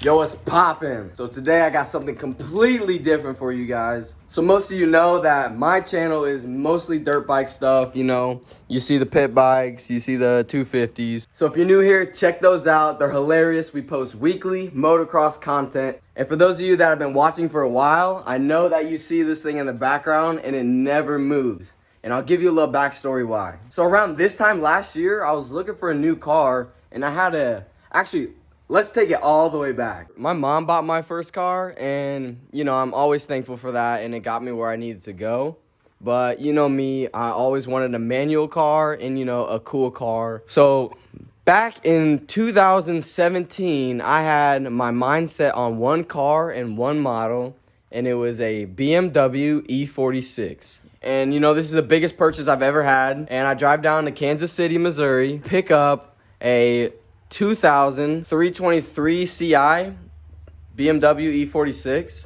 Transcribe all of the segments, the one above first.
Yo, what's poppin'? So today I got something completely different for you guys. So most of you know that my channel is mostly dirt bike stuff, you know. You see the pit bikes, you see the 250s. So if you're new here, check those out. They're hilarious. We post weekly motocross content. And for those of you that have been watching for a while, I know that you see this thing in the background and it never moves. And I'll give you a little backstory why. So around this time last year, I was looking for a new car and I had a, let's take it all the way back. My mom bought my first car and, you know, I'm always thankful for that and it got me where I needed to go. But you know me, I always wanted a manual car and, you know, a cool car. So back in 2017, I had my mindset on one car and one model, and it was a BMW E46. And you know, this is the biggest purchase I've ever had. And I drive down to Kansas City, Missouri, pick up a 2000 323 Ci BMW E46.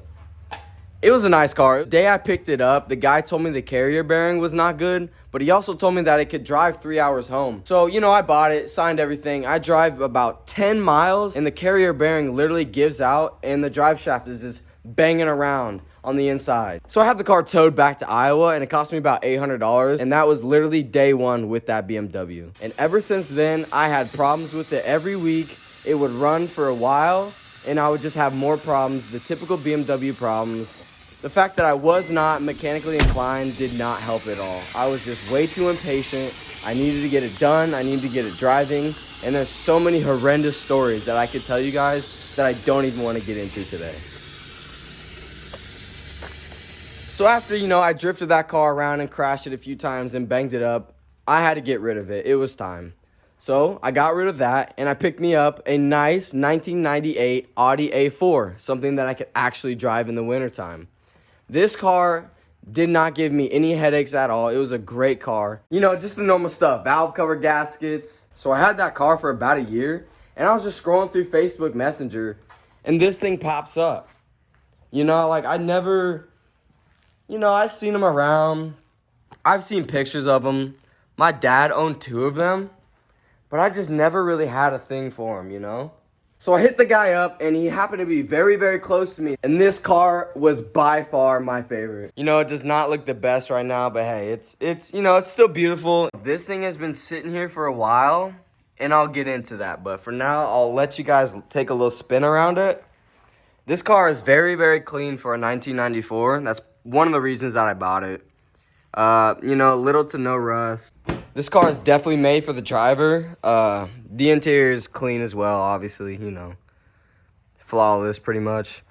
It was a nice car. The day I picked it up, the guy told me the carrier bearing was not good, but he also told me that it could drive 3 hours home. So, you know, I bought it, signed everything. I drive about 10 miles and the carrier bearing literally gives out and the drive shaft is just banging around on the inside. So I had the car towed back to Iowa and it cost me about $800, and that was literally day one with that BMW. And ever since then, I had problems with it every week. It would run for a while and I would just have more problems, the typical BMW problems. The fact that I was not mechanically inclined did not help at all. I was just way too impatient. I needed to get it done. I needed to get it driving. And there's so many horrendous stories that I could tell you guys that I don't even want to get into today. So after, you know, I drifted that car around and crashed it a few times and banged it up, I had to get rid of it. It was time. So I got rid of that and I picked me up a nice 1998 Audi A4, something that I could actually drive in the wintertime. This car did not give me any headaches at all. It was a great car. You know, just the normal stuff, valve cover gaskets. So I had that car for about a year and I was just scrolling through Facebook Messenger and this thing pops up. You know, like I've seen them around. I've seen pictures of them. My dad owned two of them, but I just never really had a thing for them, you know? So I hit the guy up and he happened to be very, very close to me. And this car was by far my favorite. You know, it does not look the best right now, but hey, it's you know, it's still beautiful. This thing has been sitting here for a while and I'll get into that. But for now, I'll let you guys take a little spin around it. This car is very, very clean for a 1994. That's one of the reasons that I bought it. You know, little to no rust. This car is definitely made for the driver. The interior is clean as well, obviously, you know. Flawless, pretty much.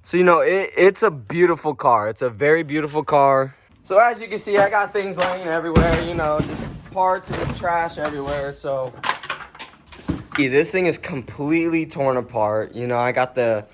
So, you know, it's a beautiful car. It's a very beautiful car. So, as you can see, I got things laying everywhere, you know, just parts and trash everywhere, so. This thing is completely torn apart. You know, I got the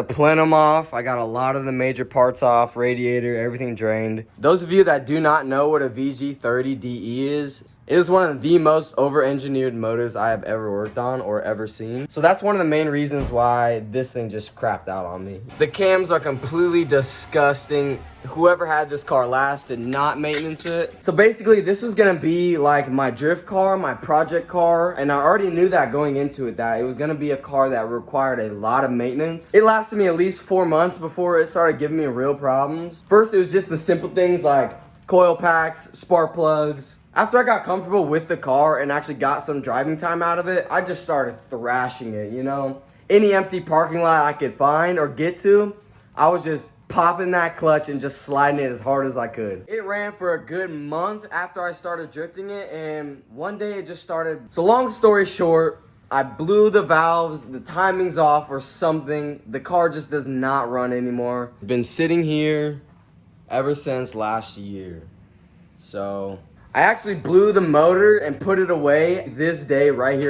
plenum off. I got a lot of the major parts off, radiator, everything drained. Those of you that do not know what a VG30DE is, it is one of the most over-engineered motors I have ever worked on or ever seen. So that's one of the main reasons why this thing just crapped out on me. The cams are completely disgusting. Whoever had this car last did not maintenance it. So basically, this was gonna be like my drift car, my project car, and I already knew that going into it, that it was gonna be a car that required a lot of maintenance. It lasted me at least 4 months before it started giving me real problems. First, it was just the simple things like coil packs, spark plugs. After I got comfortable with the car and actually got some driving time out of it, I just started thrashing it, you know? Any empty parking lot I could find or get to, I was just popping that clutch and just sliding it as hard as I could. It ran for a good month after I started drifting it, and one day it just started. So long story short, I blew the valves, the timing's off or something. The car just does not run anymore. It's been sitting here ever since last year. So I actually blew the motor and put it away this day right here.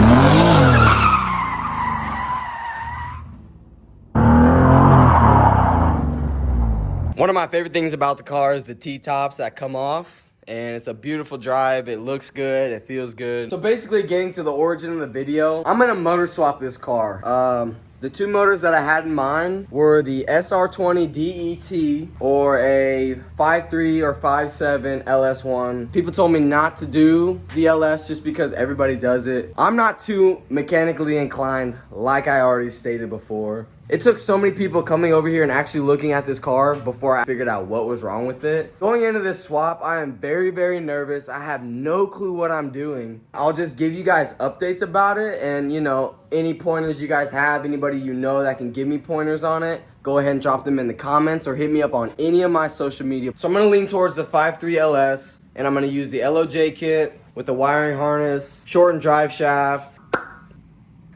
One of my favorite things about the car is the T-tops that come off, and it's a beautiful drive. It looks good, it feels good. So basically, getting to the origin of the video, I'm gonna motor swap this car. The two motors that I had in mind were the SR20 DET or a 5.3 or 5.7 LS1. People told me not to do the LS just because everybody does it. I'm not too mechanically inclined, like I already stated before. It took so many people coming over here and actually looking at this car before I figured out what was wrong with it. Going into this swap, I am very, very nervous. I have no clue what I'm doing. I'll just give you guys updates about it, and you know, any pointers you guys have, anybody you know that can give me pointers on it, go ahead and drop them in the comments or hit me up on any of my social media. So I'm gonna lean towards the 5.3 LS, and I'm gonna use the LOJ kit with the wiring harness, shortened drive shaft.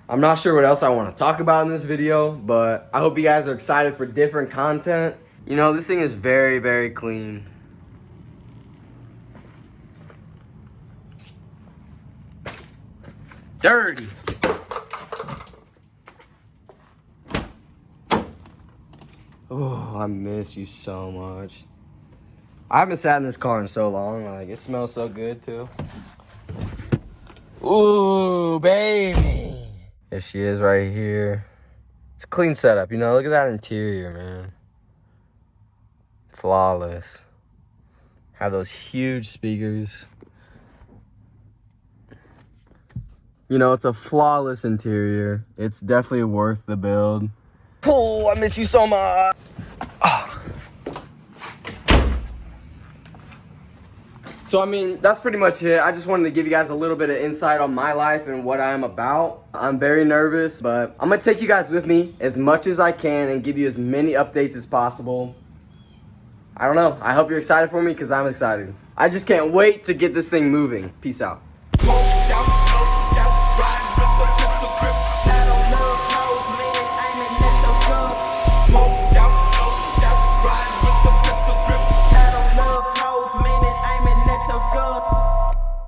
I'm not sure what else I want to talk about in this video, but I hope you guys are excited for different content. You know, this thing is very, very clean. Dirty. Oh, I miss you so much. I haven't sat in this car in so long. Like, it smells so good too. Ooh, baby. There she is right here. It's a clean setup, you know. Look at that interior, man. Flawless. Have those huge speakers. You know, it's a flawless interior. It's definitely worth the build. Oh, I miss you so much. Oh. So, I mean, that's pretty much it. I just wanted to give you guys a little bit of insight on my life and what I am about. I'm very nervous, but I'm going to take you guys with me as much as I can and give you as many updates as possible. I don't know. I hope you're excited for me because I'm excited. I just can't wait to get this thing moving. Peace out.